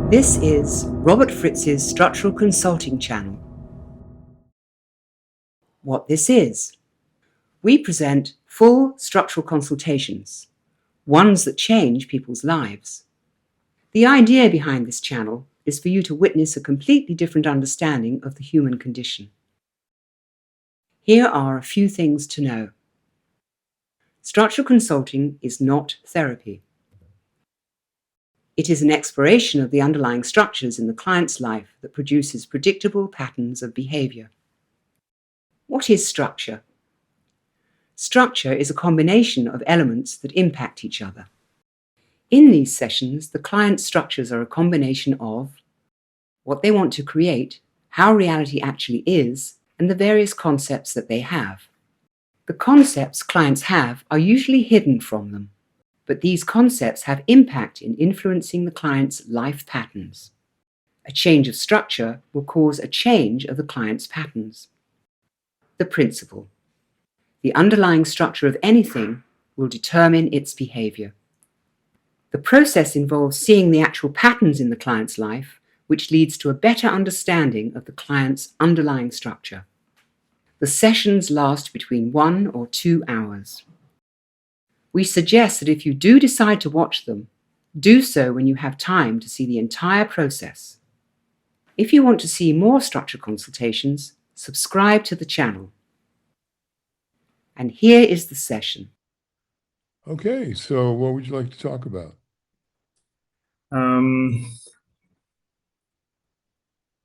This is Robert Fritz's Structural Consulting channel. What this is: we present full structural consultations, ones that change people's lives. The idea behind this channel is for you to witness a completely different understanding of the human condition. Here are a few things to know. Structural consulting is not therapy. It is an exploration of the underlying structures in the client's life that produces predictable patterns of behavior. What is structure? Structure is a combination of elements that impact each other. In these sessions, the client's structures are a combination of what they want to create, how reality actually is, and the various concepts that they have. The concepts clients have are usually hidden from them, but these concepts have impact in influencing the client's life patterns. A change of structure will cause a change of the client's patterns. The principle: the underlying structure of anything will determine its behavior. The process involves seeing the actual patterns in the client's life, which leads to a better understanding of the client's underlying structure. The sessions last between 1 or 2 hours. We suggest that if you do decide to watch them, do so when you have time to see the entire process. If you want to see more structure consultations, subscribe to the channel. And here is the session. Okay, so what would you like to talk about?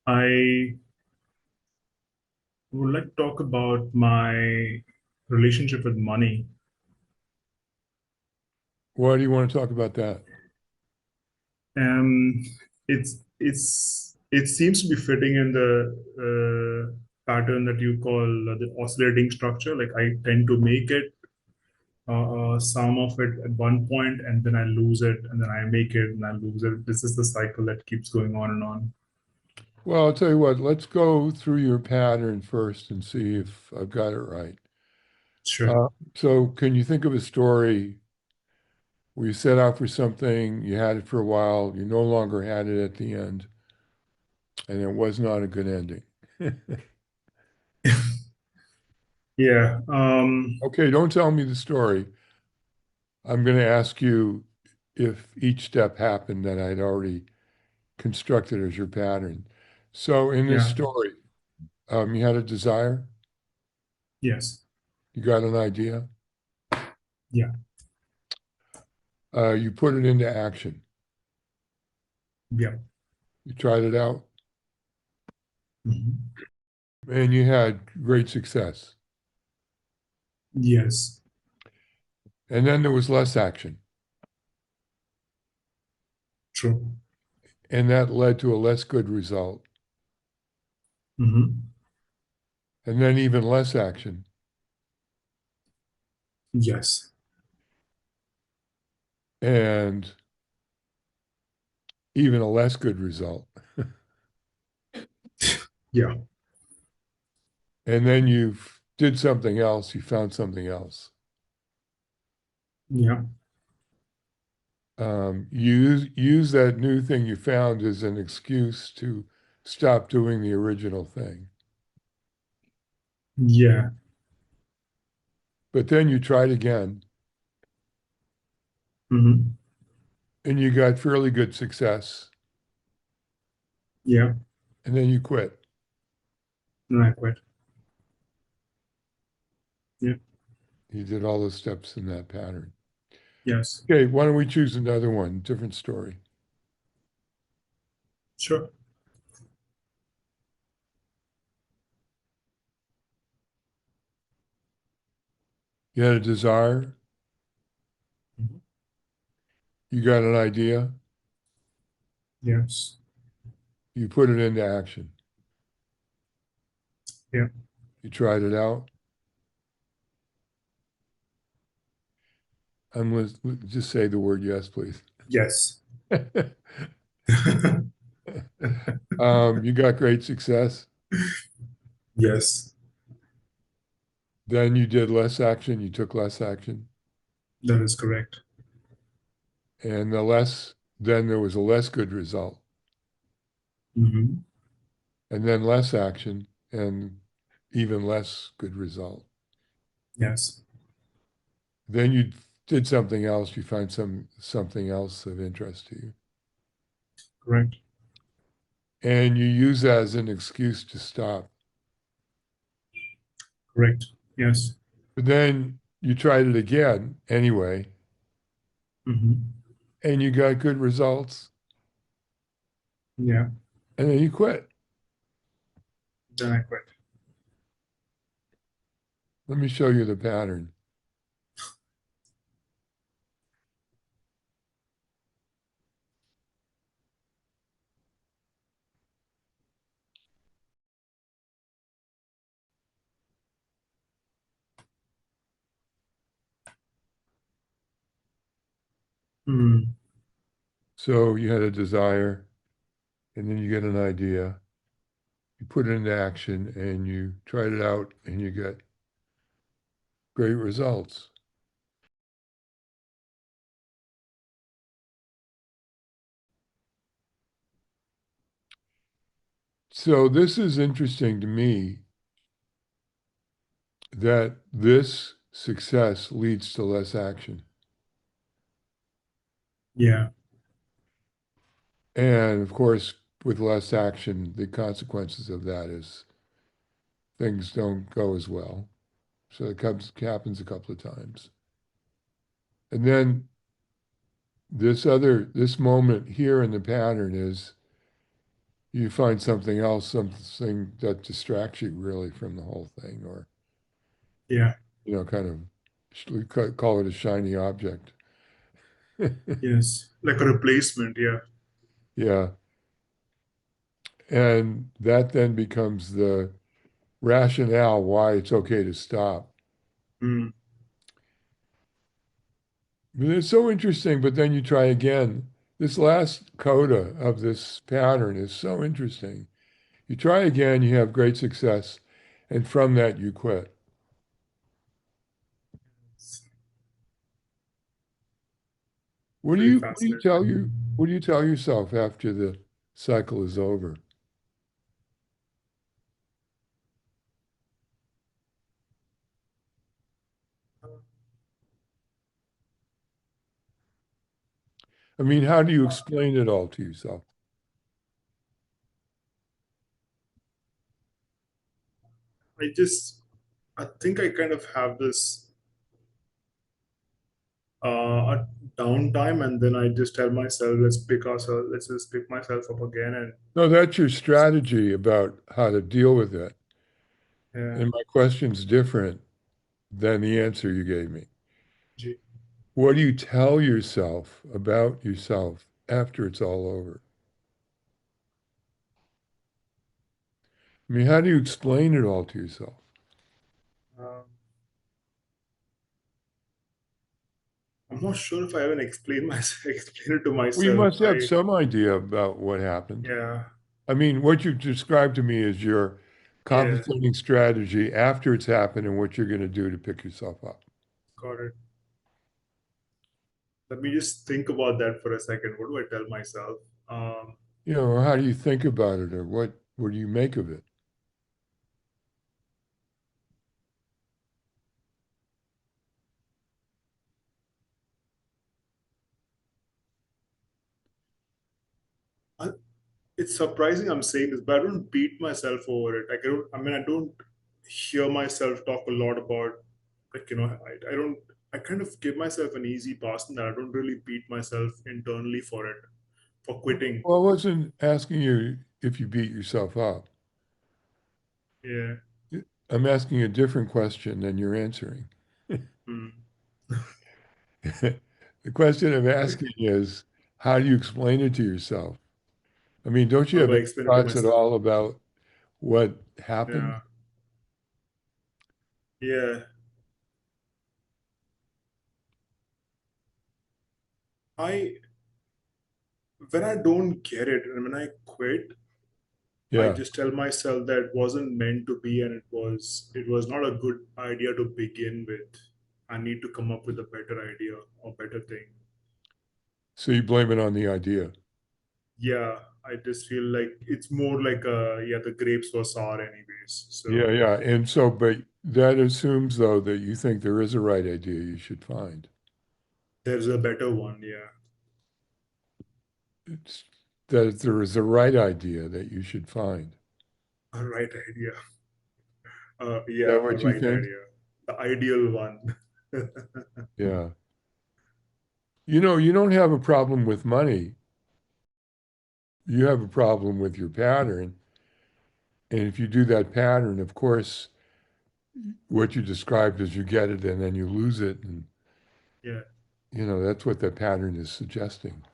I would like to talk about my relationship with money. Why do you want to talk about that? It seems to be fitting in the pattern that you call the oscillating structure. Like I tend to make it some of it at one point, and then I lose it, and then I make it, and I lose it. This is the cycle that keeps going on and on. Well, I'll tell you what, let's go through your pattern first and see if I've got it right. Sure. So can you think of a story where you set out for something, you had it for a while, you no longer had it at the end, and it was not a good ending? Yeah. Okay, don't tell me the story. I'm going to ask you if each step happened that I'd already constructed as your pattern. So in this Yeah. story, you had a desire, Yes. you got an idea, Yeah. you put it into action, Yeah. you tried it out, Mhm. and you had great success. Yes. And then there was less action, True. and that led to a less good result. Mm-hmm. And then even less action, Yes. and even a less good result. Yeah. And then you did something else, you found something else. Yeah. Use that new thing you found as an excuse to stop doing the original thing. Yeah. But then you tried again, Mm-hmm. and you got fairly good success, Yeah. and then you quit. And I quit. Yeah. You did all those steps in that pattern. Yes. Okay, why don't we choose another one, different story. Sure. You had a desire, Mhm. you got an idea, Yes. you put it into action. Yeah. You tried it out. I'm going to just say the word yes, please. Yes. You got great success. Yes. Then you did less action, you took less action. That is correct. And then there was a less good result. Hmm. and then less action and even less good result. Yes. Then you did something else, you find something else of interest to you. Correct. And you use that as an excuse to stop. Correct. Yes. But then you tried it again anyway, Hmm. and you got good results, Yeah. and then you quit. Then I quit. Let me show you the pattern. Mm. So you had a desire, and then you get an idea, you put it into action, and you tried it out, and you get great results. So this is interesting to me that this success leads to less action. Yeah. And of course, with less action, the consequences of that is things don't go as well. So happens a couple of times. And then this moment here in the pattern is you find something else, something that distracts you really from the whole thing, or, Yeah. kind of we call it a shiny object. Yes. Like a replacement. Yeah. Yeah. And that then becomes the rationale why it's okay to stop. Mm. But it's so interesting, but then you try again. This last coda of this pattern is so interesting. You try again, you have great success, and from that you quit. It's very fascinating. What do you tell yourself after the cycle is over? I mean, how do you explain it all to yourself? I just, I think I kind of have this a downtime, and then I just tell myself, let's just pick myself up again, and No, that's your strategy about how to deal with it. yeah, And my question's different than the answer you gave me. G- What do you tell yourself about yourself after it's all over? I mean, how do you explain it all to yourself? um, I'm not sure if I even explain it to Well, you myself. must have some idea about what happened. Yeah, I mean, what you've described to me is your yeah, compensating strategy after it's happened and what you're going to do to pick yourself up. got it. Let me just think about that for a second. What do I tell myself? Um, Or how do you think about it, or what do you make of it? I, it's surprising I'm saying this, but I don't beat myself over it. Like I don't hear myself talk a lot about, like, I don't, I kind of give myself an easy pass in that. I don't really beat myself internally for it, for quitting. Well, I wasn't asking you if you beat yourself up. Yeah. I'm asking a different question than you're answering. Mm. The question I'm Okay. asking is, how do you explain it to yourself? I mean, don't you How have do I any explain it to thoughts at myself? all about what happened? Yeah. Yeah. I, when I don't get it and when I quit, I Yeah. just tell myself that it wasn't meant to be, and it was not a good idea to begin with. I need to come up with a better idea or better thing. So you blame it on the idea. Yeah. I just feel like it's more like yeah, the grapes were sour anyways. Yeah, So yeah. And so, but that assumes, though, that you think there is a right idea you should find. there's a better one. Yeah, It's that there is a right idea that you should find. a right idea. Is Yeah, that a what you right think? idea. The ideal one. Yeah. You know, you don't have a problem with money. You have a problem with your pattern. And if you do that pattern, of course, what you described is you get it and then you lose it. And, Yeah. that's what that pattern is suggesting.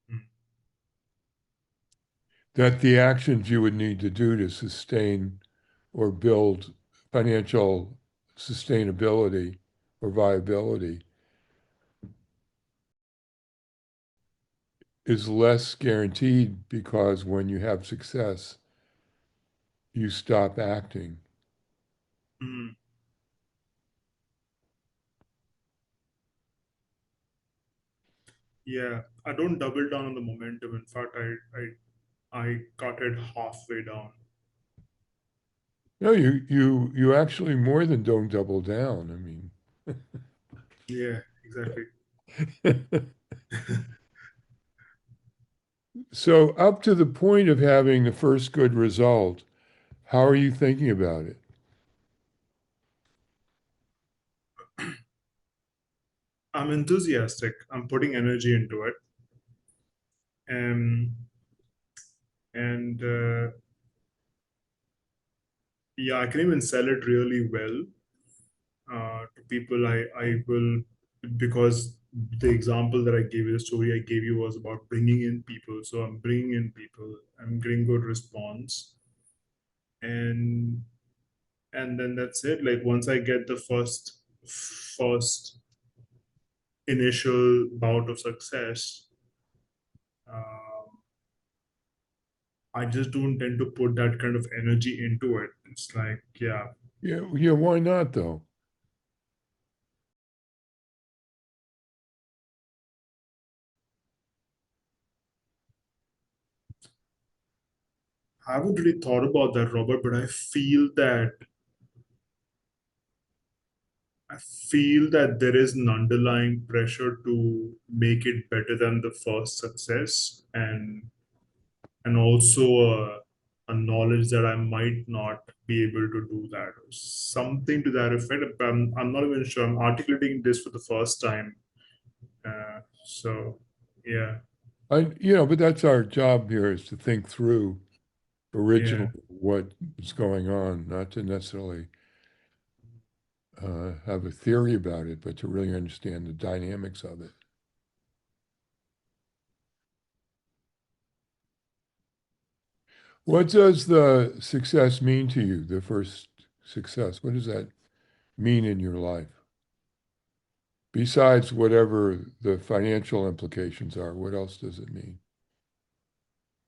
Mm. That the actions you would need to do to sustain or build financial sustainability or viability is less guaranteed because when you have success, you stop acting. Mm. Yeah, I don't double down on the momentum. In fact, I cut it halfway down. No, you actually more than don't double down. I mean, Yeah, exactly. so up to the point of having the first good result, how are you thinking about it? I'm enthusiastic. I'm putting energy into it. Um, and yeah, I can even sell it really well to people. I will, because the example that I gave you, the story I gave you was about bringing in people. So I'm bringing in people. I'm getting good response, and then that's it. Like once I get the first initial bout of success, um, I just don't tend to put that kind of energy into it. It's like, yeah, Yeah, yeah, why not though? I haven't really thought about that, Robert, but I feel that there is an underlying pressure to make it better than the first success, and also a knowledge that I might not be able to do that, or something to that effect. But I'm not even sure. I'm articulating this for the first time. So, yeah, But that's our job here is to think through originally yeah, what is going on, not to necessarily have a theory about it, but to really understand the dynamics of it. What does the success mean to you, the first success? What does that mean in your life? Besides whatever the financial implications are, what else does it mean?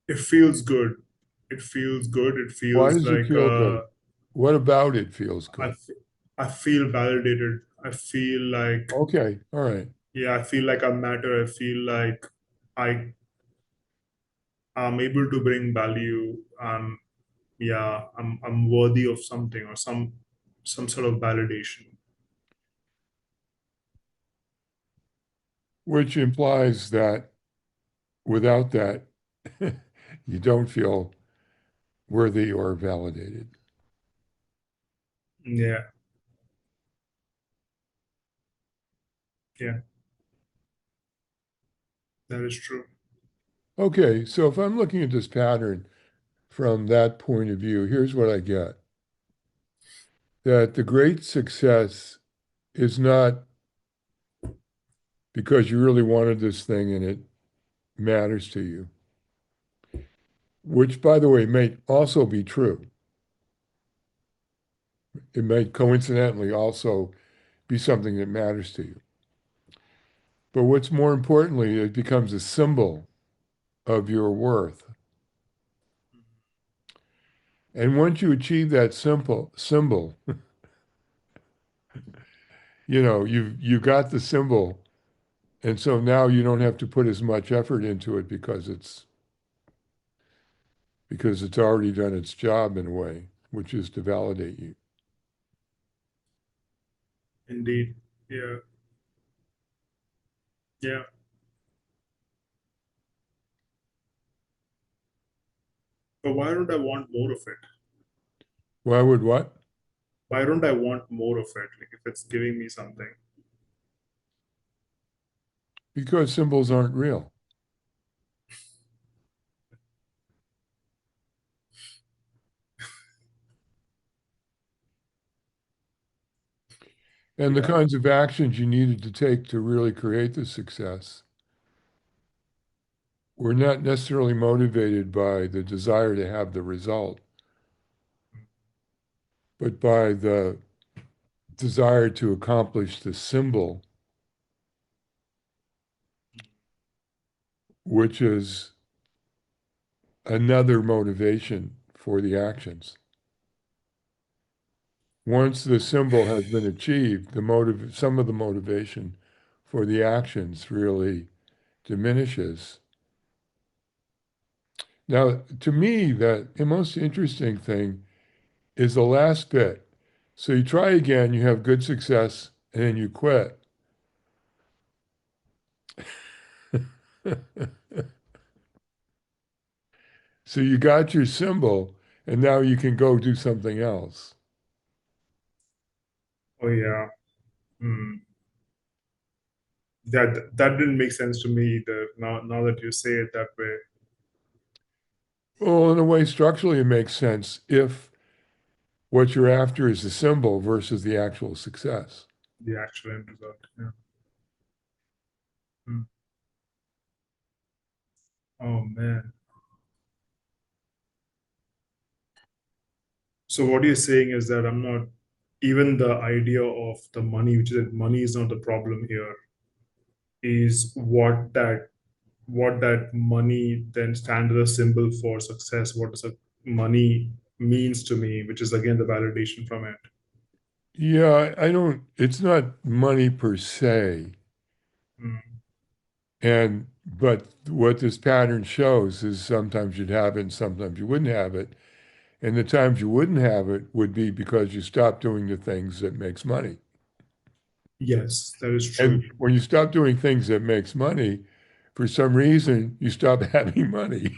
it feels good. It feels good. It Why feels does it like feel good? What about it feels I, good? f- I feel validated. I feel like, Okay, all right. yeah, I feel like I matter. I feel like I am able to bring value. Yeah, I'm worthy of something, or some sort of validation. Which implies that without that, you don't feel worthy or validated. Yeah, yeah, that is true. Okay, so if I'm looking at this pattern from that point of view, here's what I get. That the great success is not because you really wanted this thing and it matters to you, which, by the way, may also be true. It may coincidentally also be something that matters to you. But what's more importantly, it becomes a symbol of your worth. And once you achieve that simple symbol, you got the symbol. And so now you don't have to put as much effort into it because it's because it's already done its job in a way, which is to validate you. Indeed. Yeah. Yeah. But why don't I want more of it? Why would what? Why don't I want more of it? Like if it's giving me something. Because symbols aren't real. And the Yeah. kinds of actions you needed to take to really create the success were not necessarily motivated by the desire to have the result, but by the desire to accomplish the symbol, which is another motivation for the actions. Once the symbol has been achieved, some of the motivation for the actions really diminishes. Now, to me, the most interesting thing is the last bit. So you try again, you have good success, and then you quit. So you got your symbol, and now you can go do something else. Oh yeah. Hmm. That didn't make sense to me either. Now that you say it that way. Well, in a way, structurally, it makes sense if what you're after is the symbol versus the actual success. The actual end result. Yeah. Hmm. Oh man. So what you're saying is that I'm not even the idea of the money, which is that money is not the problem here, is what that money then stands as a symbol for success. What does a money means to me, which is again the validation from it. Yeah, I don't, it's not money per se. Mm. But what this pattern shows is sometimes you'd have it and sometimes you wouldn't have it. And the times you wouldn't have it would be because you stopped doing the things that makes money. Yes, that is And true. when you stop doing things that makes money, for some reason, you stop having money.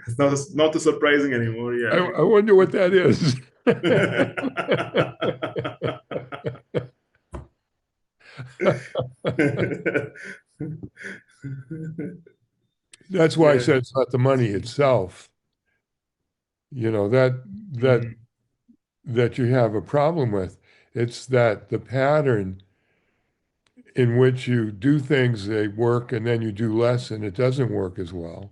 It's not too surprising anymore. Yeah. I wonder what that is. That's why I Yeah. said it's not the money itself, you know, that Mm. that you have a problem with. It's that the pattern in which you do things, they work, and then you do less and it doesn't work as well,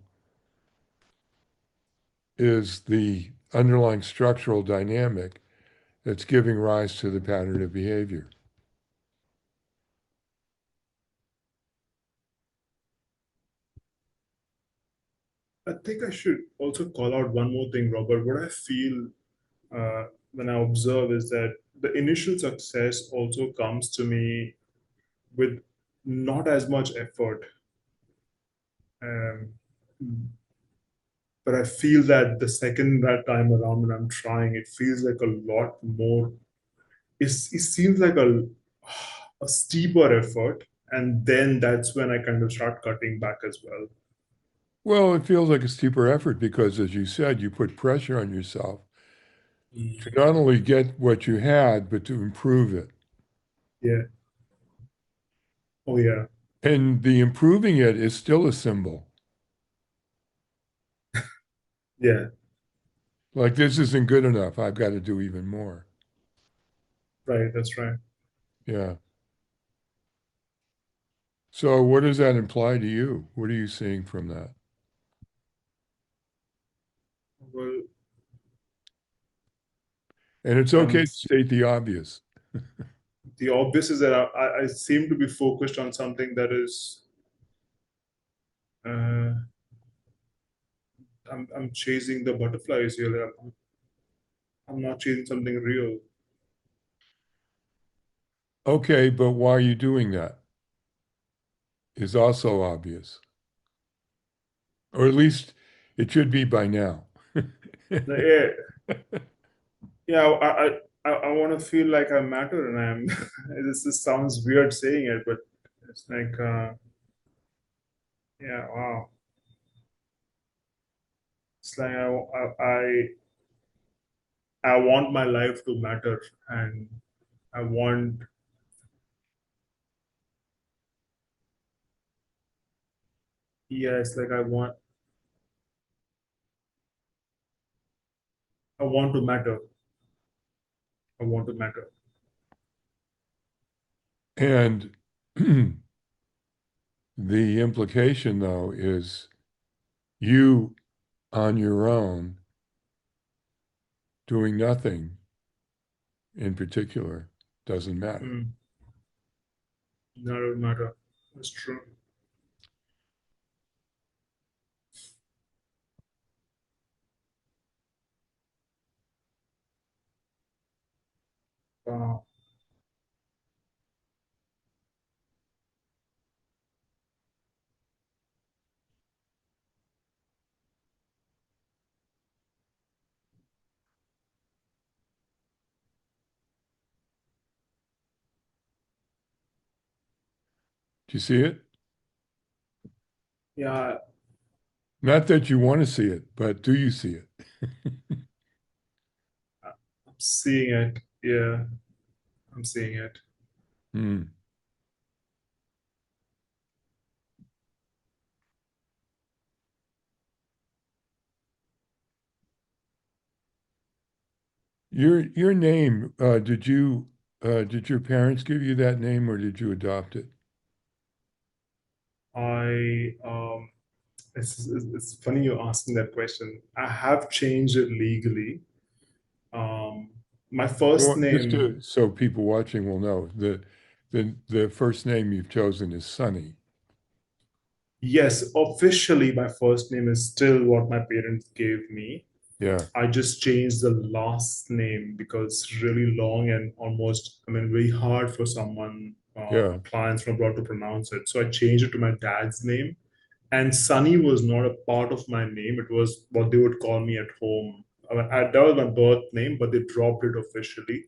is the underlying structural dynamic that's giving rise to the pattern of behavior. I think I should also call out one more thing, Robert. What I feel when I observe is that the initial success also comes to me with not as much effort. Um, but I feel that the second that time around when I'm trying, it feels like a lot more. It seems like a steeper effort, and then that's when I kind of start cutting back as well. Well, it feels like a steeper effort because, as you said, you put pressure on yourself to not only get what you had, but to improve it. Yeah. Oh yeah. And the improving it is still a symbol. Yeah. Like, this isn't good enough. I've got to do even more. Right. That's right. Yeah. So, what does that imply to you? What are you seeing from that? Well, And it's I'm okay to state the obvious. the obvious is that I seem to be focused on something that is uh, I'm chasing the butterflies here. Like, I'm not chasing something real. Okay, but why are you doing that? Is also obvious. Or at least it should be by now. Yeah, yeah. I want to feel like I matter, and I'm. This sounds weird saying it, but it's like, yeah, wow. It's like I want my life to matter, and I want, yeah, it's like I want to matter. I want to matter. And the implication, though, is you on your own doing nothing in particular doesn't matter. Mm, not matter. That's true. Wow. Do you see it? Yeah, Not that you want to see it, but do you see it? I'm seeing it. Yeah, I'm seeing it. Hmm. Your name, did your parents give you that name or did you adopt it? I it's funny you asking that question. I have changed it legally. Um, my first Well, just name, to, so people watching will know, the first name you've chosen is Sunny. yes, officially my first name is still what my parents gave me. Yeah, I just changed the last name because it's really long and almost, I mean, very hard for someone, yeah. clients from abroad to pronounce it. So I changed it to my dad's name. And Sunny was not a part of my name. It was what they would call me at home. That was my birth name, but they dropped it officially.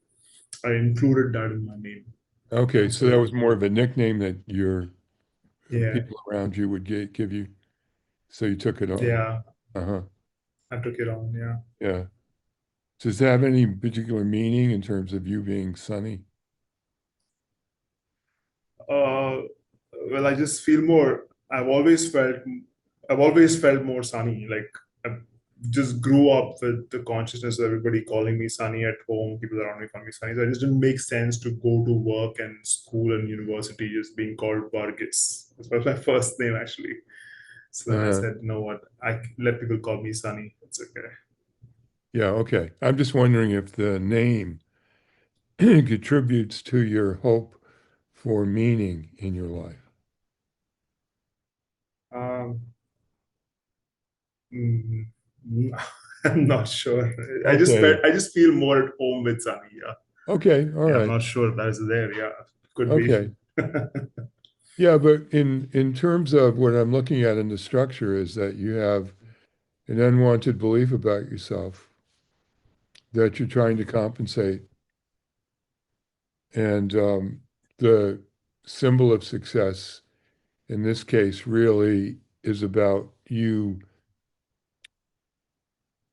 I included that in my name. Okay, so that So was more of a nickname that your yeah, people around you would give you. So you took it on. yeah, Uh-huh. I took it on. Yeah. Yeah. Does it have any particular meaning in terms of you being Sunny? Uh, well, I just feel more. I've always felt more sunny. Like I just grew up with the consciousness of everybody calling me sunny at home. People around me call me sunny. So it just didn't make sense to go to work and school and university just being called Vargas. That was my first name actually. So then I Uh, said, you know what? I let people call me Sunny. It's okay. yeah, okay. I'm just wondering if the name contributes to your hope for meaning in your life. Um, mm, I'm not sure. Okay. I just feel more at home with Sunny. Yeah. Okay. All Yeah, I'm right. not sure that is there. Yeah, could be. Okay. Yeah, but in terms of what I'm looking at in the structure is that you have an unwanted belief about yourself that you're trying to compensate. And the symbol of success in this case really is about you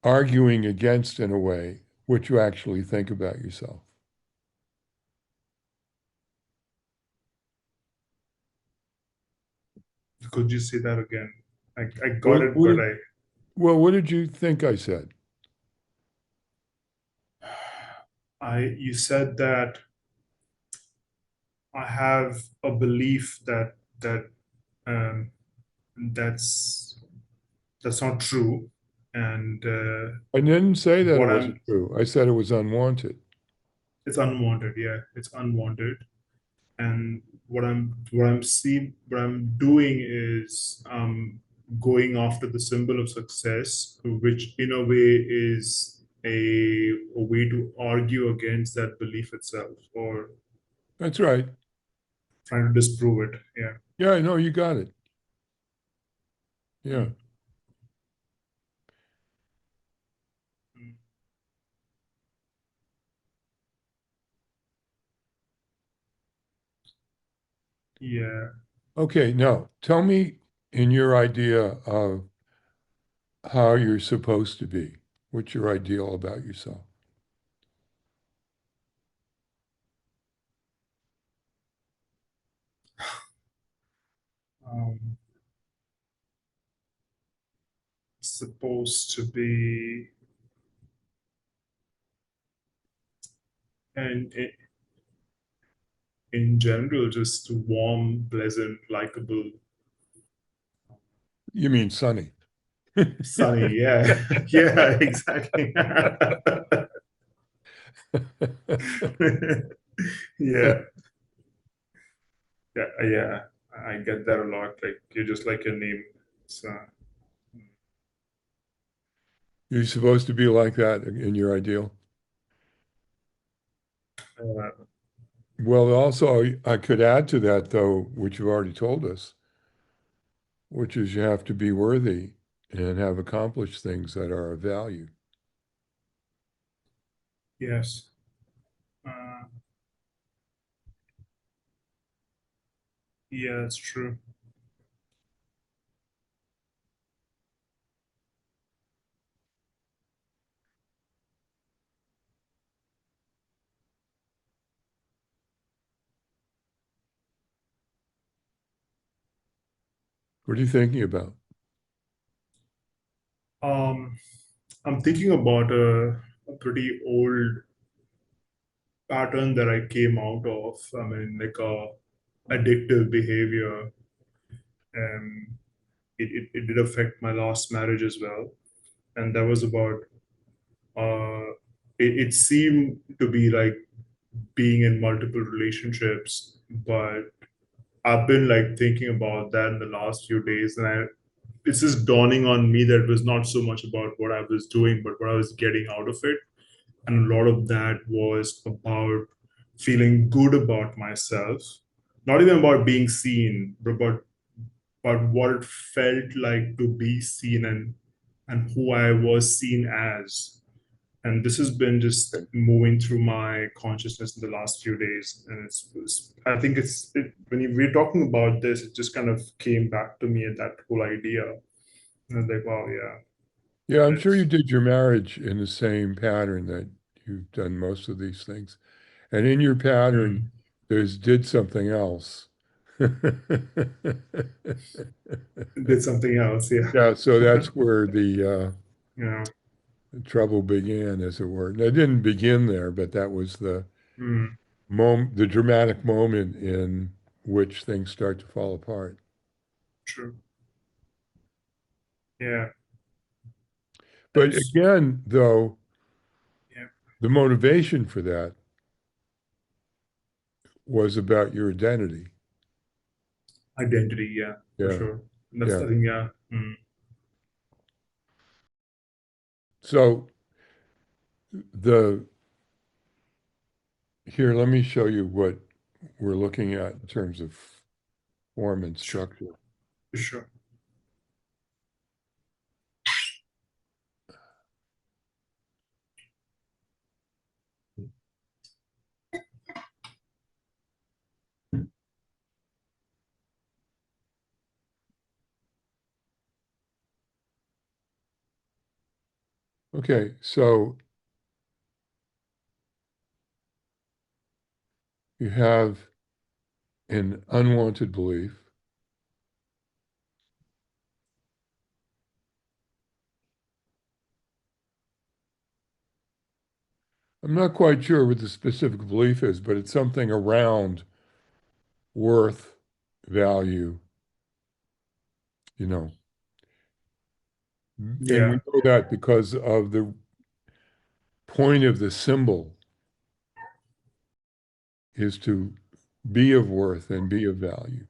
arguing against, in a way, what you actually think about yourself. Could you say that again? I got What, it, what but did, well, what did you think I said? you said that I have a belief that um, that's that's not true, and I didn't say that it what wasn't I'm true. I said it was unwanted. it's unwanted. Yeah, it's unwanted, and what I'm doing is going after the symbol of success, which in a way is a way to argue against that belief itself or That's right. trying to disprove it. Yeah. Yeah, I know you got it. Yeah. Mm. Yeah. Okay, now tell me in your idea of how you're supposed to be. What's your ideal about yourself? Um, supposed to be, and in general, just warm, pleasant, likable, You mean sunny. sunny. Yeah. Yeah, exactly. Yeah. Yeah. Yeah. I get that a lot. Like, you're just like your name. So, You're supposed to be like that in your ideal. uh, Well, also, I could add to that, though, which you've already told us, which is you have to be worthy and have accomplished things that are of value. yes. Uh, yeah, it's true. What are you thinking about? Um, I'm thinking about a pretty old pattern that I came out of. I mean, like a addictive behavior. Um, it did affect my last marriage as well. And that was about, uh, it seemed to be like being in multiple relationships, but I've been like thinking about that in the last few days. And it's just dawning on me that it was not so much about what I was doing, but what I was getting out of it. And a lot of that was about feeling good about myself, not even about being seen, but about what it felt like to be seen, and who I was seen as. And this has been just moving through my consciousness in the last few days. And I think when we're talking about this, it just kind of came back to me at that whole idea. And I was like, wow, yeah, Yeah, I'm sure you it's, did your marriage in the same pattern that you've done most of these things. And in your pattern, mm, there's did something else. did something else. Yeah. Yeah, so that's where Yeah. the trouble began, as it were. And it didn't begin there, but that was Mm, the dramatic moment in which things start to fall apart. true. Yeah. But That's, again, though, yeah. the motivation for that was about your identity. Identity. Yeah, for Yeah, sure. That's, yeah. I think, yeah. Mm, So the here, let me show you what we're looking at in terms of form and sure. structure. For sure. Okay, so you have an unwanted belief. I'm not quite sure what the specific belief is, but it's something around worth, value, you know. And we Yeah. know that because of the point of the symbol is to be of worth and be of value.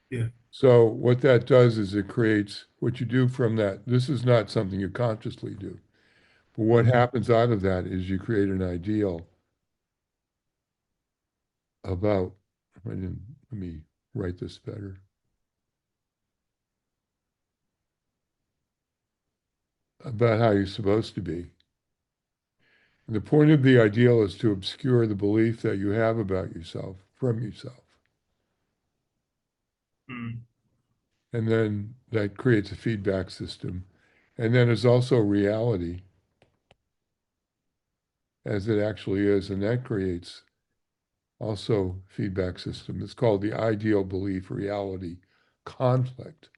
Yeah. So what that does is it creates what you do from that. This is not something you consciously do. But what Mhm. happens out of that is you create an ideal about, let me write this better, about how you're supposed to be. The point of the ideal is to obscure the belief that you have about yourself from yourself. Mm. And then that creates a feedback system. And then there's also reality as it actually is, and that creates also feedback system. It's called the ideal belief reality conflict.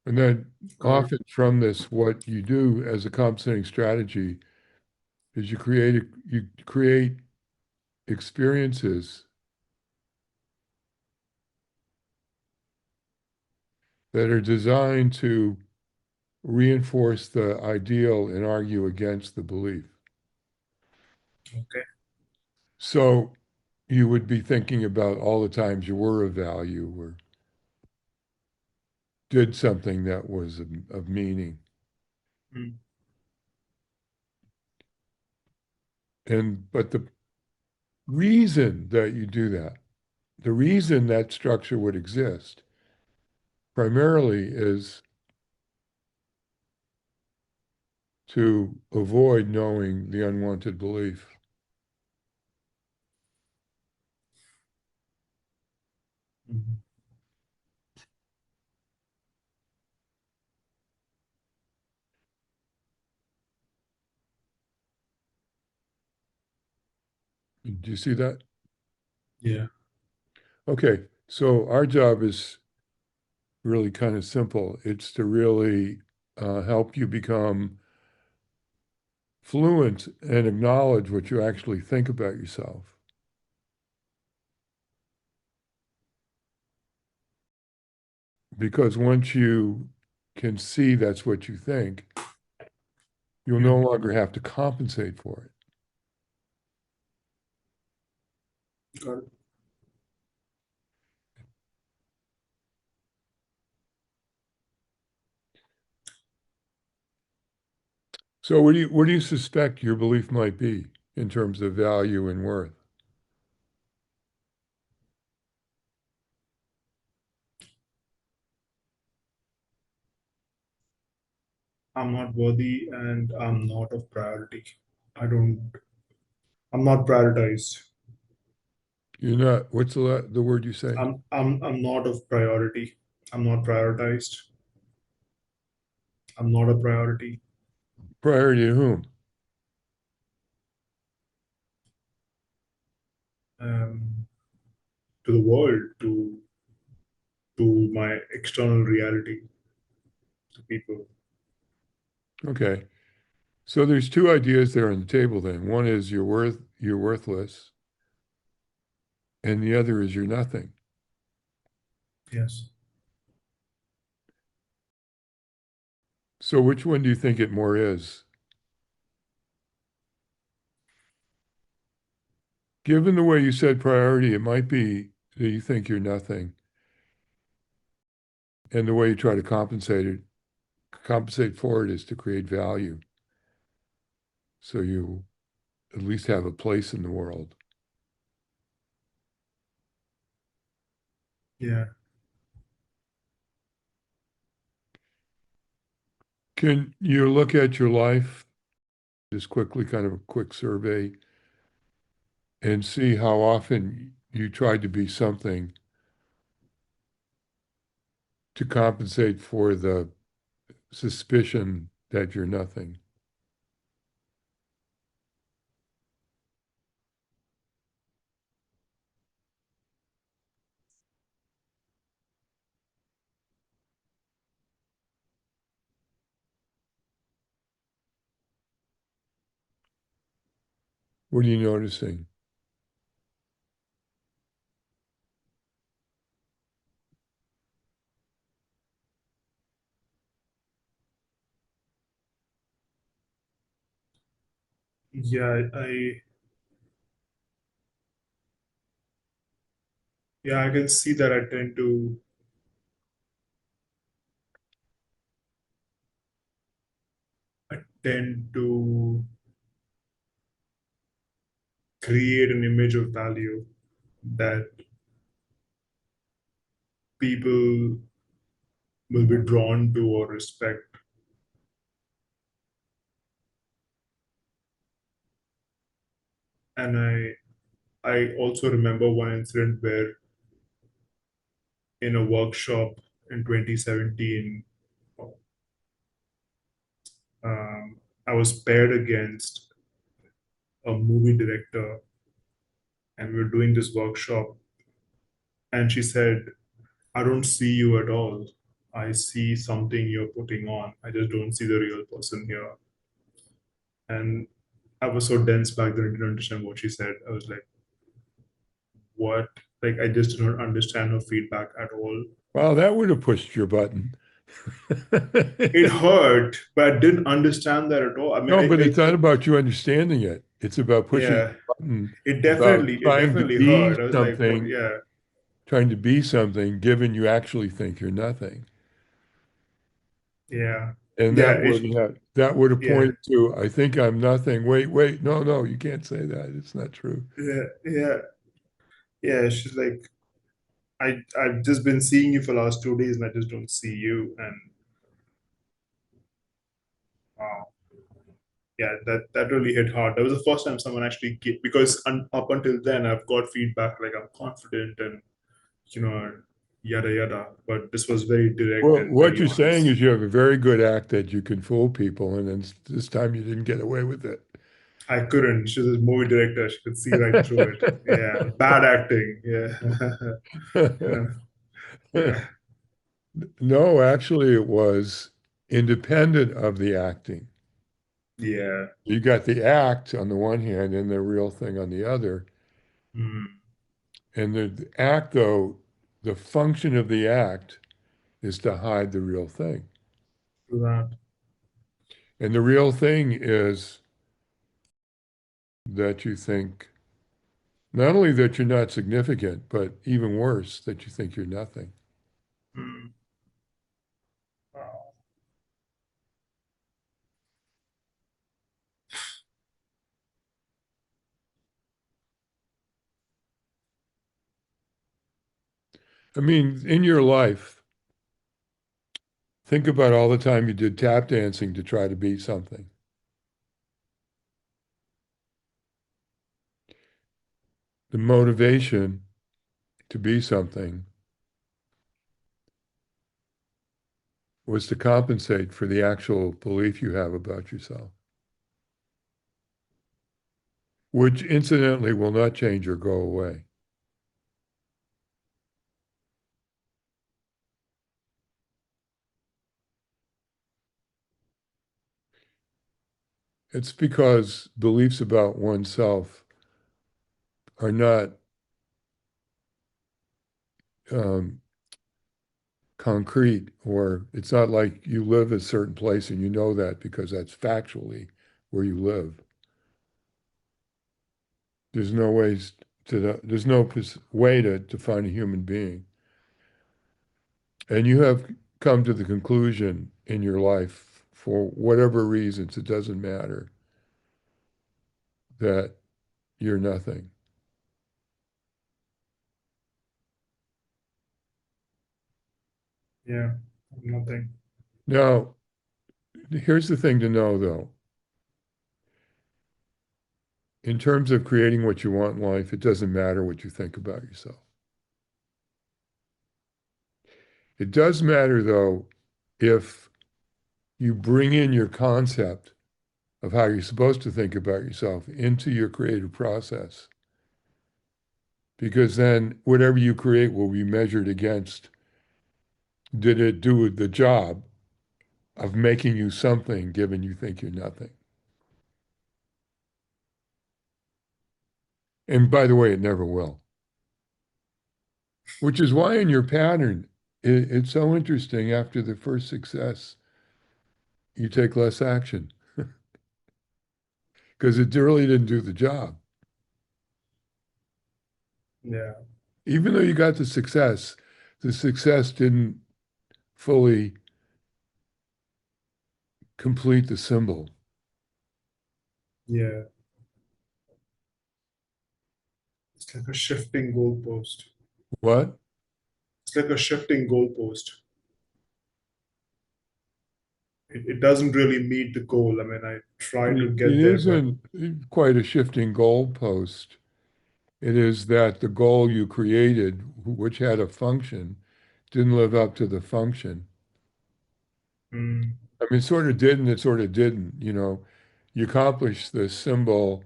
And then Got it. often from this, what you do as a compensating strategy is you create experiences that are designed to reinforce the ideal and argue against the belief. Okay. So you would be thinking about all the times you were of value or did something that was of meaning. Mm. But the reason that you do that, the reason that structure would exist primarily is to avoid knowing the unwanted belief. Mm. Do you see that? Yeah. Okay, so our job is really kind of simple. It's to really help you become fluent and acknowledge what you actually think about yourself. Because once you can see that's what you think, you'll no Mm. longer have to compensate for it. Got it. So what do you suspect your belief might be in terms of value and worth? I'm not worthy and I'm not of priority. I don't, I'm not prioritized. You're not, what's the word you say? I'm not of priority. I'm not prioritized. I'm not a priority. Priority to whom? Um, to the world, to my external reality, to people. Okay. So there's two ideas there on the table then. One is you're worthless, and the other is you're nothing. Yes. So which one do you think it more is? Given the way you said priority, it might be that you think you're nothing, and the way you try to compensate for it is to create value. So you at least have a place in the world. Yeah. Can you look at your life, just quickly, kind of a quick survey, and see how often you tried to be something to compensate for the suspicion that you're nothing? What are you noticing? Yeah. Yeah, I can see that I tend to create an image of value that people will be drawn to or respect. And I also remember one incident where in a workshop in 2017. I was paired against a movie director, and we were doing this workshop. And she said, I don't see you at all. I see something you're putting on. I just don't see the real person here. And I was so dense back then, I didn't understand what she said. I was like, what? Like, I just did not understand her feedback at all. Well, that would have pushed your button. It hurt, but I didn't understand that at all. I mean, No, but it's not about you understanding it. It's about pushing yeah, the button, it about definitely, it trying to definitely be hurt. I was like, what? something, Yeah, given you actually think you're nothing. yeah, And yeah, that would have yeah, pointed to, I think I'm nothing. Wait, no, you can't say that. It's not true. yeah. Yeah, she's like, I've just been seeing you for the last 2 days and I just don't see you. And uh, yeah, that really hit hard. That was the first time someone actually because up until then I've got feedback like I'm confident and you know yada yada. But this was very direct Well, and what very you're saying honest. is you have a very good act that you can fool people, and then this time you didn't get away with it. I couldn't. She's a movie director. She could see right through it. Yeah, bad acting. Yeah, yeah, yeah, No, actually, it was independent of the acting. yeah. You got the act on the one hand and the real thing on the other. Mm, And the act, though, the function of the act is to hide the real thing. do that. And the real thing is that you think not only that you're not significant, but even worse, that you think you're nothing. Mm, wow. I mean, in your life, think about all the time you did tap dancing to try to be something. The motivation to be something was to compensate for the actual belief you have about yourself, which incidentally will not change or go away. It's because beliefs about oneself are not um, concrete, or it's not like you live a certain place and you know that because that's factually where you live. There's no way to define a human being. And you have come to the conclusion in your life, for whatever reasons, it doesn't matter, that you're nothing. Yeah, nothing. Now, here's the thing to know, though. In terms of creating what you want in life, it doesn't matter what you think about yourself. It does matter, though, if you bring in your concept of how you're supposed to think about yourself into your creative process, because then whatever you create will be measured against, did it do the job of making you something given you think you're nothing? And by the way, it never will. Which is why in your pattern, it's so interesting. After the first success, you take less action because it really didn't do the job. Yeah, Even though you got the success didn't fully complete the symbol. yeah. It's like a shifting goalpost. What? It's like a shifting goalpost. It doesn't really meet the goal. I mean, I try to It get there, but isn't quite a shifting goalpost. It is that the goal you created, which had a function, didn't live up to the function. Mm. I mean, it sort of did and it sort of didn't, You accomplished the symbol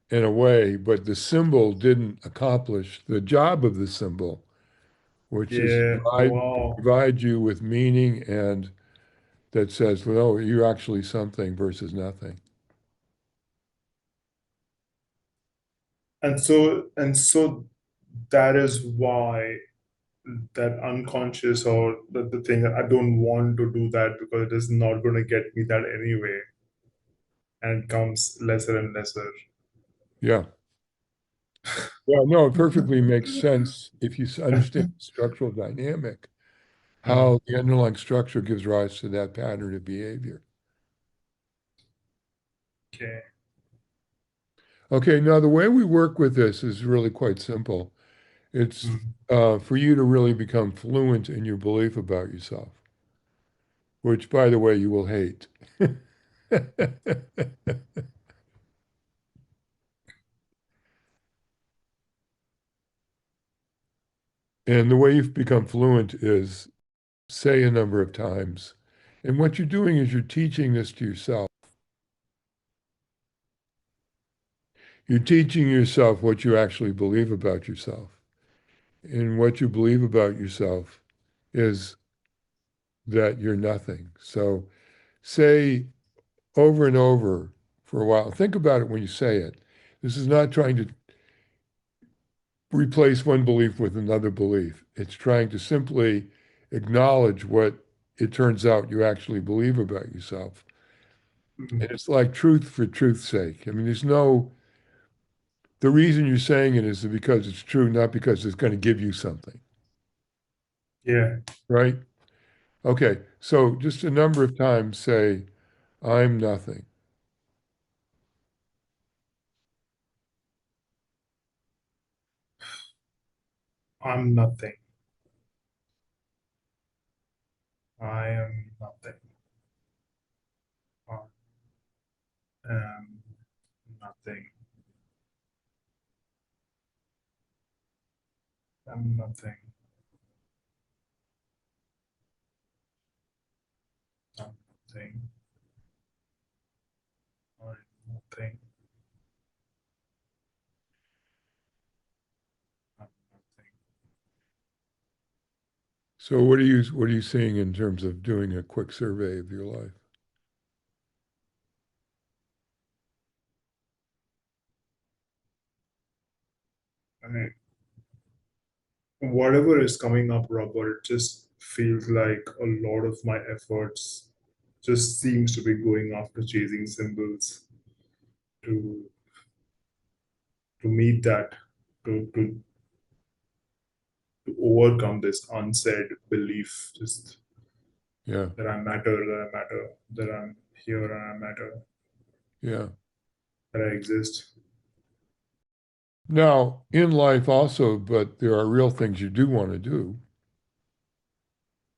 in a way, but the symbol didn't accomplish the job of the symbol, which is to Yeah. Wow. provide you with meaning and that says, well, no, you're actually something versus nothing. And so that is why that unconscious or the thing that I don't want to do that because it is not going to get me that anyway, and it comes lesser and lesser. Yeah. Well, no, it perfectly makes sense if you understand the structural dynamic, Hmm. how the underlying structure gives rise to that pattern of behavior. Okay. Okay, now the way we work with this is really quite simple. It's Hmm. for you to really become fluent in your belief about yourself, which, by the way, you will hate. And the way you've become fluent is say a number of times. And what you're doing is you're teaching this to yourself. You're teaching yourself what you actually believe about yourself. And what you believe about yourself is that you're nothing. So say over and over for a while. Think about it when you say it. This is not trying to replace one belief with another belief. It's trying to simply acknowledge what it turns out you actually believe about yourself. Hmm. And it's like truth for truth's sake. I mean, the reason you're saying it is because it's true, not because it's going to give you something, Yeah. right? Okay, so just a number of times say, I'm nothing. I'm nothing. I am nothing. I am nothing. I'm nothing. I'm nothing. I'm nothing. I'm nothing. So what are you seeing in terms of doing a quick survey of your life? I Whatever is coming up, Robert, it just feels like a lot of my efforts just seems to be going after chasing symbols to meet that, to overcome this unsaid belief, just Yeah, that I matter, that I matter, that I'm here and I matter, yeah. that I exist. Now, in life also, but there are real things you do want to do.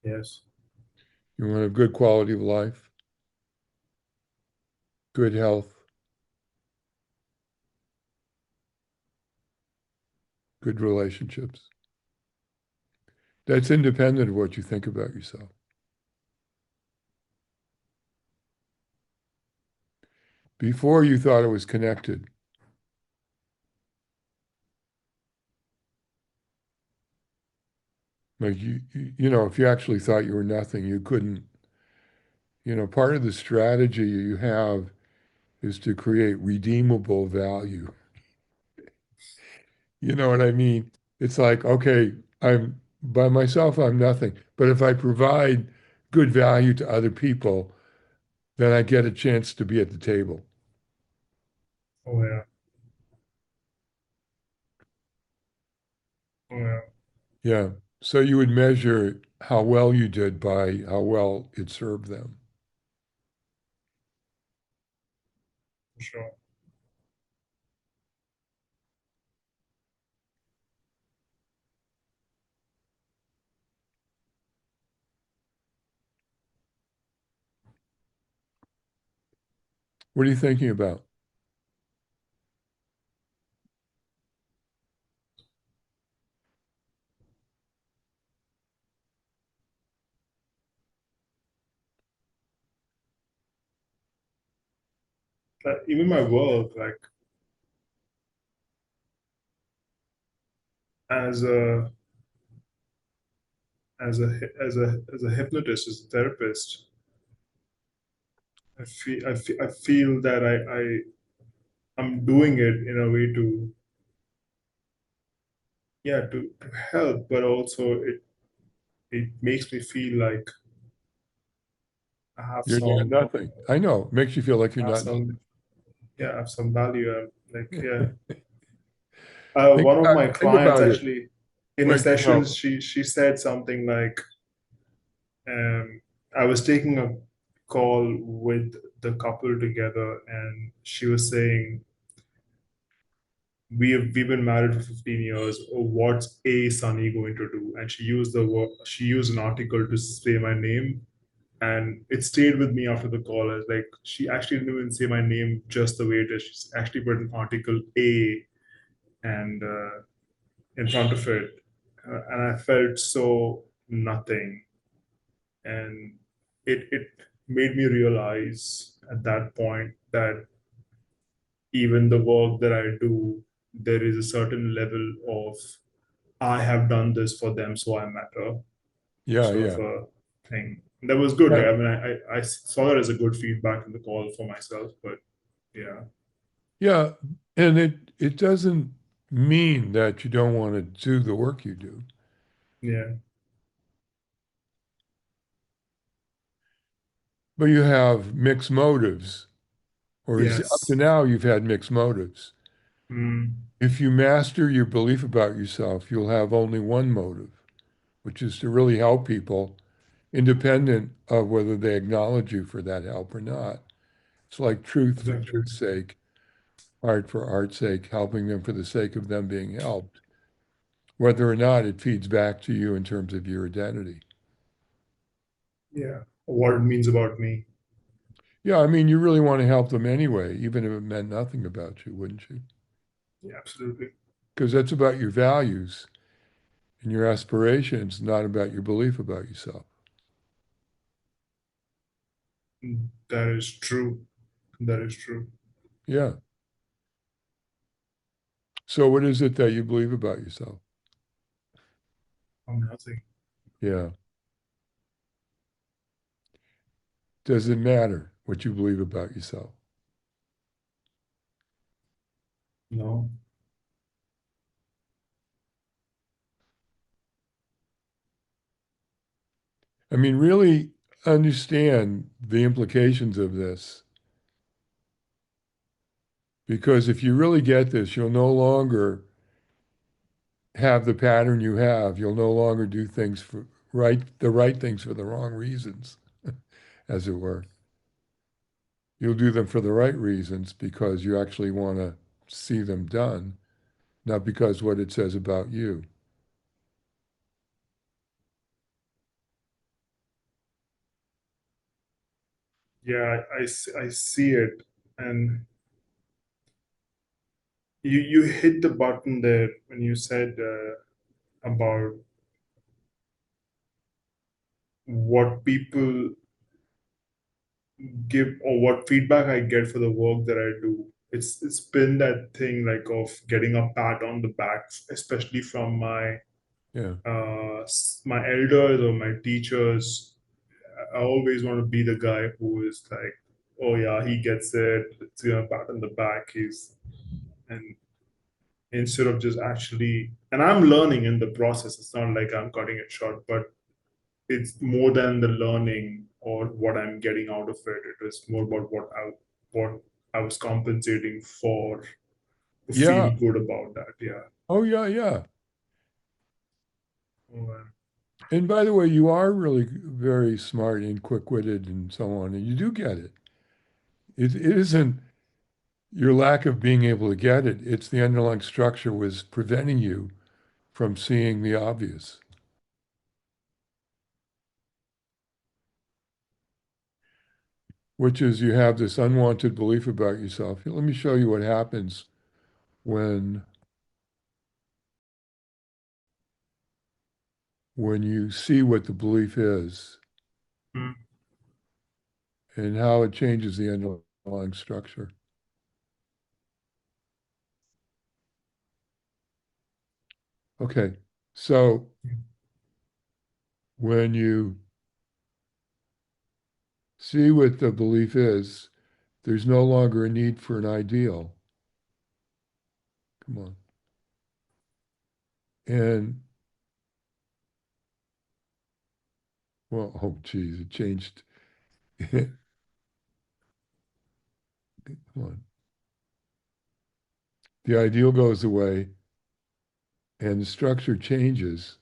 Yes, You want to have good quality of life, good health, good relationships. That's independent of what you think about yourself. Before you thought it was connected. Like if you actually thought you were nothing, you couldn't, part of the strategy you have is to create redeemable value. You know what I mean? It's like, okay, I'm by myself, I'm nothing. But if I provide good value to other people, then I get a chance to be at the table. oh yeah, oh yeah, Yeah. So you would measure how well you did by how well it served them. for sure. What are you thinking about? even my work, like as a as a hypnotist, as a therapist, I feel that I'm doing it in a way to, yeah, to help, but also it makes me feel like I have You're not nothing. I know. It makes you feel like you're have not nothing. some yeah, I have some value. Like, yeah. Think One of about my think clients about it. actually in a Wait, session, no. she said something like, I was taking a call with the couple together, and she was saying, we've been married for 15 years. What's a Sunny going to do? And she used an article to say my name, and it stayed with me after the call. As like, she actually didn't even say my name just the way it is. She's actually put an article A and in front of it, and I felt so nothing, and it made me realize at that point that even the work that I do, there is a certain level of I have done this for them, so I matter, Yeah, sort yeah. of a thing. And that was good. Like, Yeah. I mean, I saw that as a good feedback in the call for myself, but yeah, Yeah. And it doesn't mean that you don't want to do the work you do. yeah, But you have mixed motives, or is up to yes, now you've had mixed motives. mm, If you master your belief about yourself, you'll have only one motive, which is to really help people, independent of whether they acknowledge you for that help or not. It's like truth for exactly. truth's sake, art for art's sake, helping them for the sake of them being helped, whether or not it feeds back to you in terms of your identity. Yeah, what it means about me. Yeah, I mean, you really want to help them anyway, even if it meant nothing about you, wouldn't you? Yeah, absolutely. Because that's about your values and your aspirations, not about your belief about yourself. That is true. That is true. Yeah. So what is it that you believe about yourself? I'm nothing. Yeah. Does it matter what you believe about yourself? No. I mean, really understand the implications of this, because if you really get this, you'll no longer have the pattern you have. You'll no longer do things for the right things for the wrong reasons, as it were. You'll do them for the right reasons because you actually want to see them done, not because what it says about you. Yeah, I see it. And you hit the button there when you said about what people give or what feedback I get for the work that I do. It's been that thing like of getting a pat on the back, especially from Yeah. my elders or my teachers. I always want to be the guy who is like, oh yeah, he gets it. It's gonna pat on the back. He's and instead of just actually, and I'm learning in the process. It's not like I'm cutting it short, but it's more than the learning or what I'm getting out of it. It was more about what I was compensating for to Yeah. feel good about that. Yeah. Oh, yeah, yeah. Oh, And by the way, you are really very smart and quick-witted and so on, and you do get it. It isn't your lack of being able to get it. It's the underlying structure was preventing you from seeing the obvious, which is you have this unwanted belief about yourself. Let me show you what happens when when you see what the belief is mm, and how it changes the underlying structure. Okay. So when you see what the belief is, there's no longer a need for an ideal. Come on. And well, oh geez, it changed. Come on. The ideal goes away and the structure changes.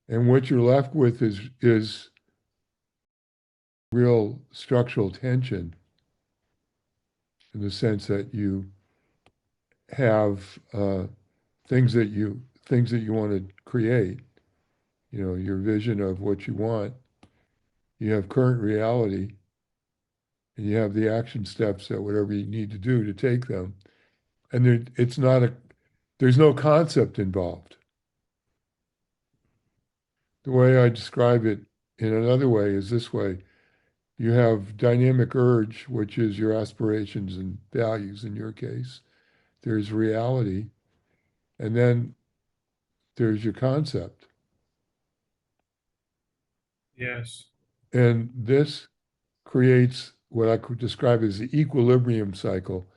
And what you're left with is real structural tension in the sense that you have things that you want to create, your vision of what you want. You have current reality, and you have the action steps that whatever you need to do to take them. And there's no concept involved. The way I describe it in another way is this way. You have dynamic urge, which is your aspirations and values in your case. There's reality, and then there's your concept. Yes. And this creates what I could describe as the equilibrium cycle,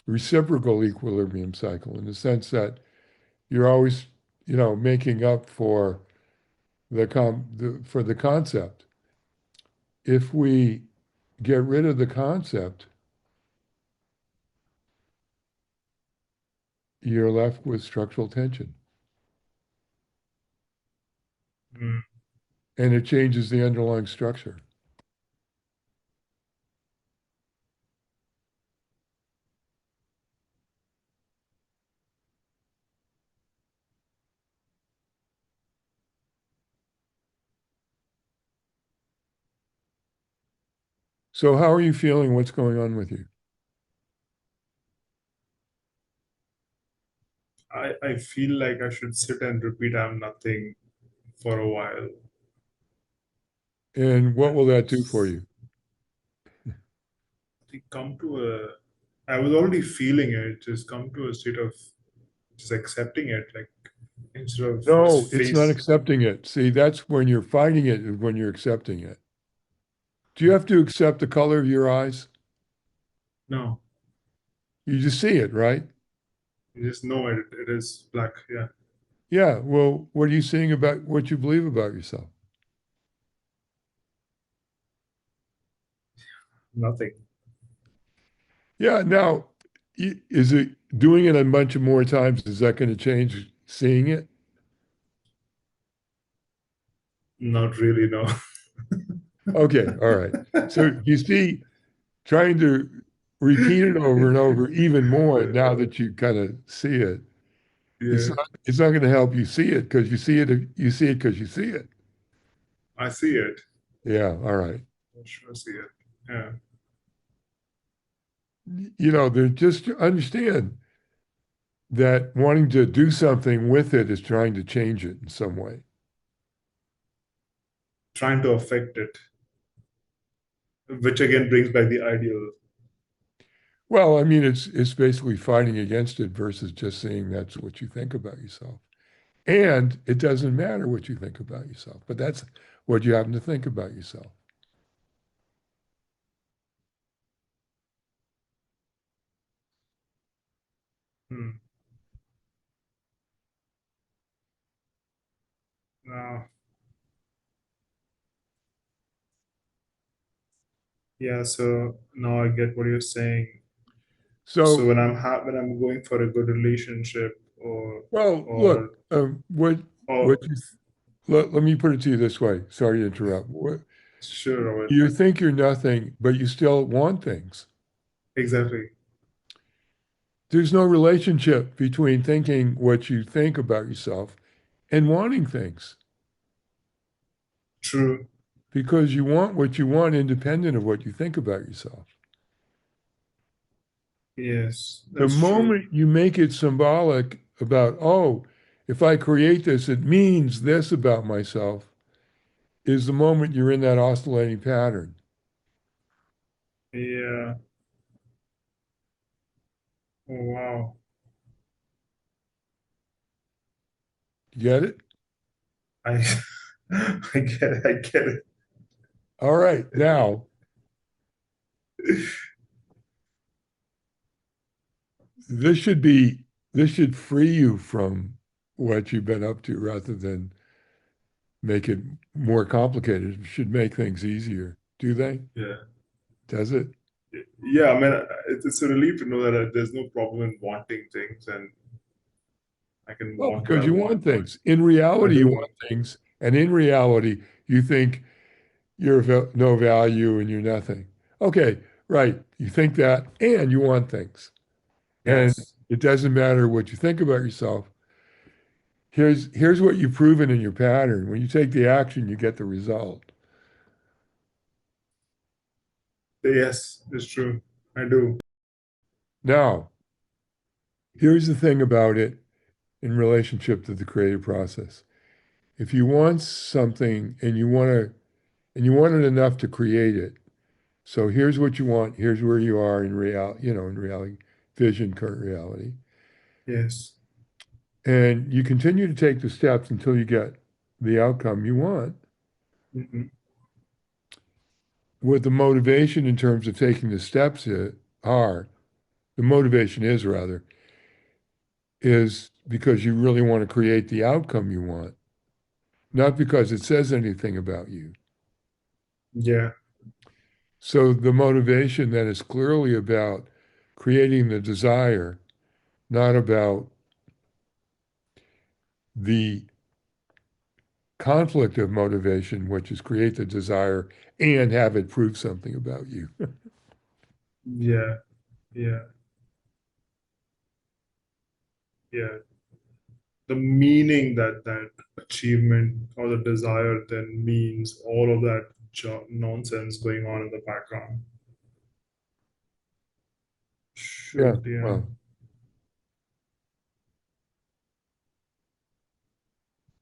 reciprocal equilibrium cycle, in the sense that you're always, making up for for the concept. If we get rid of the concept, you're left with structural tension, Mm. and it changes the underlying structure. So how are you feeling? What's going on with you? I feel like I should sit and repeat I'm nothing for a while. And what And will that do for you? come to I was already feeling it, just come to a state of just accepting it, like instead of No, just it's not face. accepting it. See, that's when you're fighting it, is when you're accepting it. Do you have to accept the color of your eyes? No, You just see it, right? you just know it is black. Yeah, Yeah. Well, what are you seeing about what you believe about yourself? nothing. Yeah. Now, is it doing it a bunch of more times? Is that going to change seeing it? Not really, no. Okay. All right. So you see, trying to repeat it over and over even more now that you kind of see it, Yeah, it's not going to help you see it because you see it because you see it. I see it. Yeah. All right. I sure see it. Yeah, They're just to understand that wanting to do something with it is trying to change it in some way. trying to affect it, which again brings back the ideal. Well, I mean, it's basically fighting against it versus just saying that's what you think about yourself. And it doesn't matter what you think about yourself, but that's what you happen to think about yourself. Hmm. Uh, yeah, so now I get what you're saying. So So, when I'm going for a good relationship well, look, or what or you, let me put it to you this way. Sorry to interrupt. sure, Robert. You think you're nothing, but you still want things. Exactly. There's no relationship between thinking what you think about yourself and wanting things True. because you want what you want independent of what you think about yourself. Yes, The that's true. moment you make it symbolic about, oh, if I create this, it means this about myself, is the moment you're in that oscillating pattern. Yeah. Oh, wow. You get it? I I get it. I get it. All right. Now, this should free you from what you've been up to rather than make it more complicated. It should make things easier. Do they? Yeah. Does it? Yeah, I mean, it's a relief to know that there's no problem in wanting things and I can Well, want what because I you want. want things. In I reality, you do. want things. And in reality, you think you're of no value and you're nothing. Okay, right. You think that and you want things. And Yes. it doesn't matter what you think about yourself. Here's what you've proven in your pattern. When you take the action, you get the result. Yes, it's true. I do. Now, here's the thing about it in relationship to the creative process. If you want something and you want it enough to create it, so here's what you want, here's where you are in in reality, vision, current reality. Yes. And you continue to take the steps until you get the outcome you want. Hmm. What the motivation in terms of taking the steps are, the motivation is rather, is because you really want to create the outcome you want, not because it says anything about you. Yeah. So the motivation then is clearly about creating the desire, not about the conflict of motivation, which is create the desire and have it prove something about you. Yeah. Yeah. Yeah. The meaning that that achievement or the desire then means all of that nonsense going on in the background Yeah, should, yeah. well,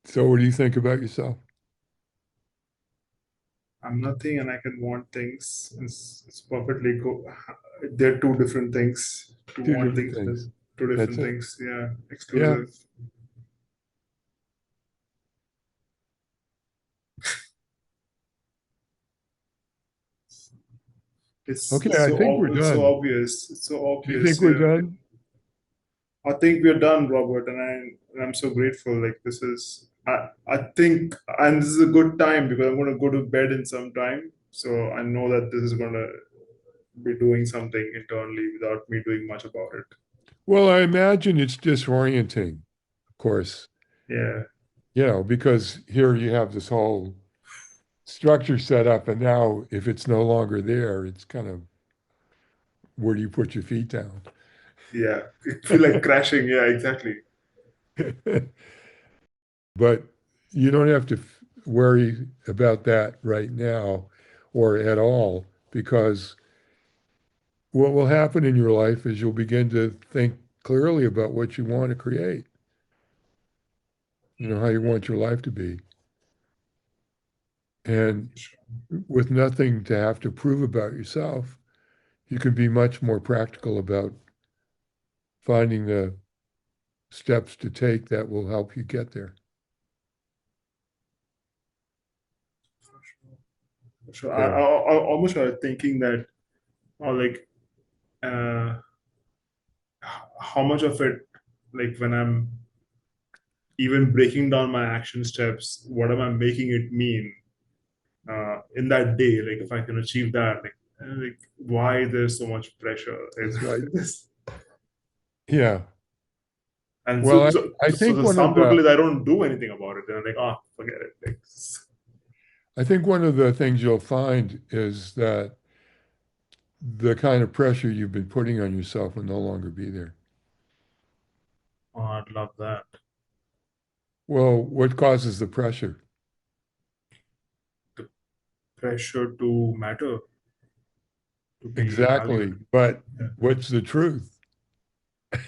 so what do you think about yourself? I'm nothing and I can want things. It's perfectly cool. They're two different things. To Two want different things, things. two That's different it. things. Yeah, Yeah. exclusive. Okay, It's I so think we're it's so done. obvious. It's so Do you obvious. think we're Yeah, done? I think we're done, Robert, and I'm so grateful. Like this is I think, and this is a good time because I'm going to go to bed in some time. So I know that this is going to be doing something internally without me doing much about it. Well, I imagine it's disorienting, of course, Yeah, because here you have this whole structure set up, and now if it's no longer there, it's kind of where do you put your feet down? yeah. It feel like crashing. Yeah, exactly. But you don't have to worry about that right now or at all, because what will happen in your life is you'll begin to think clearly about what you want to create, how you want your life to be. And with nothing to have to prove about yourself, you can be much more practical about finding the steps to take that will help you get there. So So, I almost was thinking that, or like, uh, how much of it, like when I'm even breaking down my action steps, what am I making it mean in that day? Like if I can achieve that, like why there's so much pressure in that's right. this? Yeah. And Well, I so think the one sum of total the is I don't do anything about it. They're like, oh, forget it. Like, I think one of the things you'll find is that the kind of pressure you've been putting on yourself will no longer be there. oh, I'd love that. Well, what causes the pressure? The pressure to matter, to be Exactly. valued. But Yeah. what's the truth?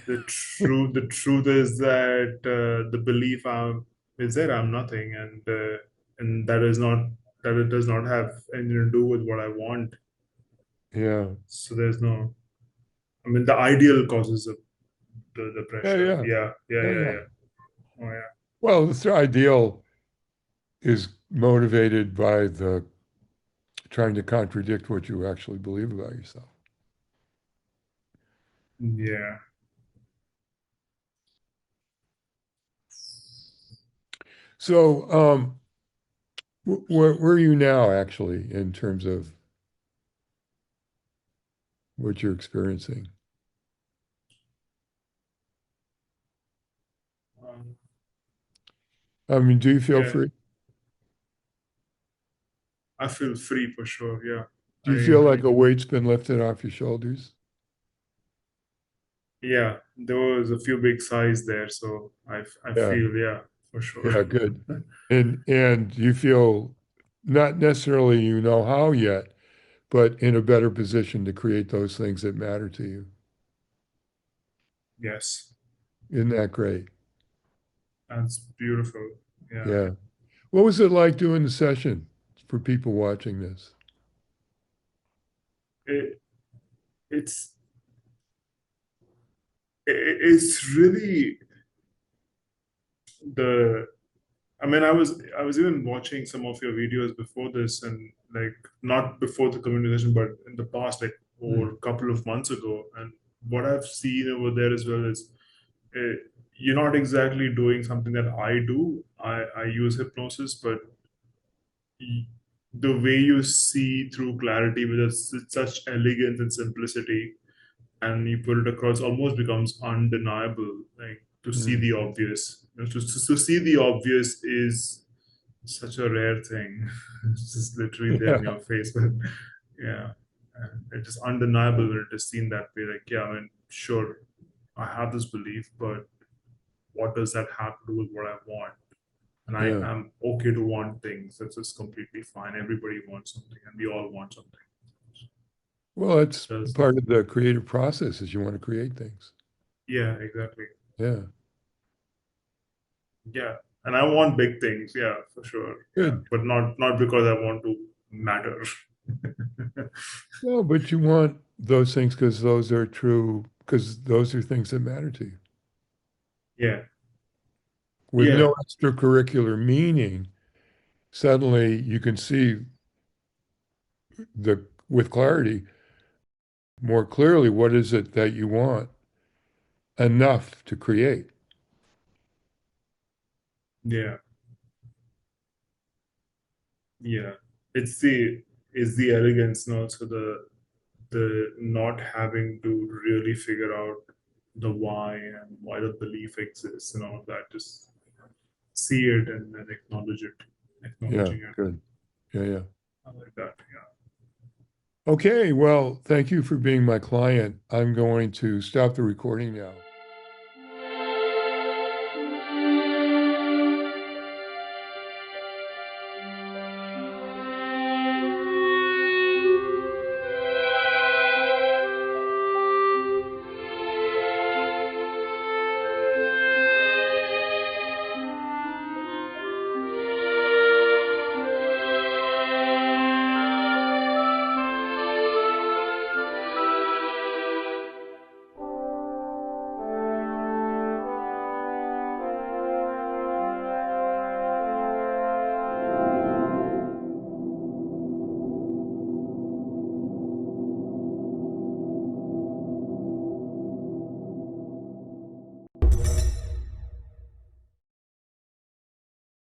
The truth is that the belief is that I'm nothing, and that is not that it does not have anything to do with what I want. Yeah. So there's no. I mean, the ideal causes the Yeah, pressure. yeah, Yeah, yeah, yeah, yeah, yeah. yeah. Oh yeah. Well, this ideal is motivated by the trying to contradict what you actually believe about yourself. Yeah. So, where are you now, actually, in terms of what you're experiencing? Um, I mean, do you feel yeah. free? I feel free for sure. Yeah. Do you I feel like a weight's been lifted off your shoulders? Yeah, there was a few big size there, so I Yeah, feel, yeah, for sure. yeah, good. And you feel not necessarily you know how yet, but in a better position to create those things that matter to you. Yes, Isn't that great? that's beautiful. Yeah. Yeah. What was it like doing the session for people watching this? It it's it's really the I mean, I was even watching some of your videos before this, and like not before the communication, but in the past, like Hmm. over a couple of months ago. And what I've seen over there as well is uh, you're not exactly doing something that I do. I use hypnosis, but the way you see through clarity with such elegance and simplicity, and you put it across, almost becomes undeniable. Like to see Hmm. the obvious, to see the obvious is such a rare thing. It's just literally there in Yeah. your face, but yeah, and it's just undeniable when it is seen that way. Like, yeah, I mean, sure, I have this belief, but what does that have to do with what I want? And I Yeah. am okay to want things. That's just completely fine. Everybody wants something, and we all want something. Well, it's Does part of the creative process is you want to create things. Yeah, exactly. Yeah. Yeah, and I want big things. Yeah, for sure. Yeah, Good. but not because I want to matter. No, but you want those things because those are true, because those are things that matter to you. Yeah, With yeah, no extracurricular meaning, suddenly you can see the with clarity more clearly what is it that you want enough to create. yeah, yeah. It's the elegance, and also the not having to really figure out the why and why the belief exists and all of that. Just see it and then acknowledge it, Yeah, acknowledging it. good. Yeah, yeah. I like that. Yeah. Okay, well, thank you for being my client. I'm going to stop the recording now.